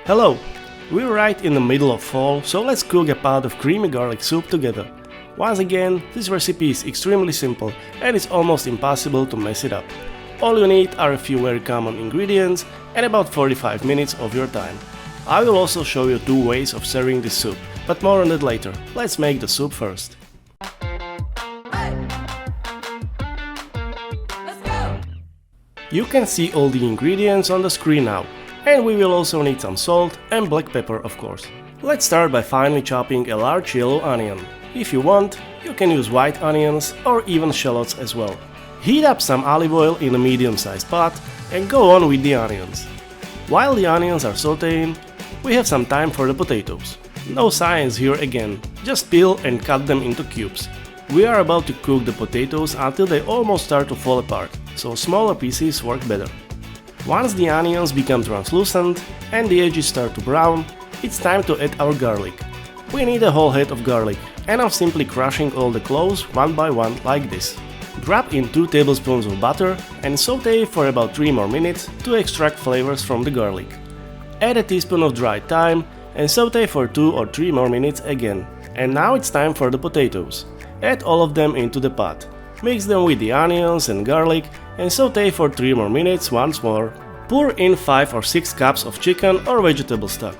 Hello! We're right in the middle of fall, so let's cook a pot of creamy garlic soup together. Once again, this recipe is extremely simple and it's almost impossible to mess it up. All you need are a few very common ingredients and about 45 minutes of your time. I will also show you two ways of serving this soup, but more on that later. Let's make the soup first. You can see all the ingredients on the screen now. And we will also need some salt and black pepper, of course. Let's start by finely chopping a large yellow onion. If you want, you can use white onions or even shallots as well. Heat up some olive oil in a medium-sized pot and go on with the onions. While the onions are sautéing, we have some time for the potatoes. No science here again, just peel and cut them into cubes. We are about to cook the potatoes until they almost start to fall apart, so smaller pieces work better. Once the onions become translucent and the edges start to brown, it's time to add our garlic. We need a whole head of garlic, and I'm simply crushing all the cloves one by one like this. Drop in 2 tablespoons of butter and saute for about 3 more minutes to extract flavors from the garlic. Add a teaspoon of dried thyme and saute for 2 or 3 more minutes again. And now it's time for the potatoes. Add all of them into the pot. Mix them with the onions and garlic and saute for 3 more minutes once more. Pour in 5 or 6 cups of chicken or vegetable stock.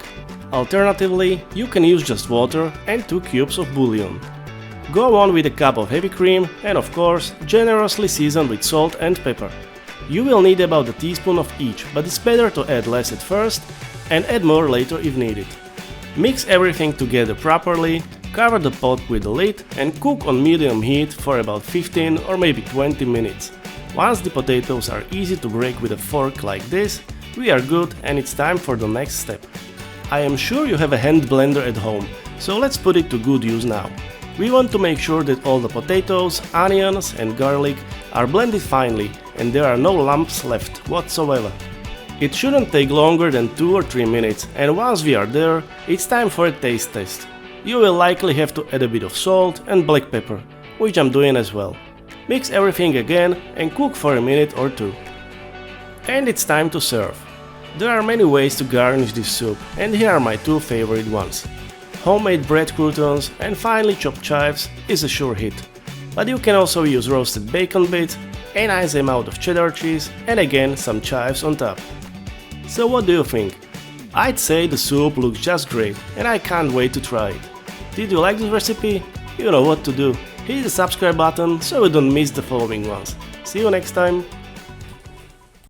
Alternatively, you can use just water and 2 cubes of bouillon. Go on with a cup of heavy cream and of course, generously season with salt and pepper. You will need about a teaspoon of each, but it's better to add less at first and add more later if needed. Mix everything together properly. Cover the pot with the lid and cook on medium heat for about 15 or maybe 20 minutes. Once the potatoes are easy to break with a fork like this, we are good and it's time for the next step. I am sure you have a hand blender at home, so let's put it to good use now. We want to make sure that all the potatoes, onions and garlic are blended finely and there are no lumps left whatsoever. It shouldn't take longer than 2 or 3 minutes, and once we are there, it's time for a taste test. You will likely have to add a bit of salt and black pepper, which I'm doing as well. Mix everything again and cook for a minute or 2. And it's time to serve. There are many ways to garnish this soup, and here are my 2 favorite ones. Homemade bread croutons and finely chopped chives is a sure hit. But you can also use roasted bacon bits, a nice amount of cheddar cheese and again some chives on top. So what do you think? I'd say the soup looks just great and I can't wait to try it. Did you like this recipe? You know what to do. Hit the subscribe button so you don't miss the following ones. See you next time!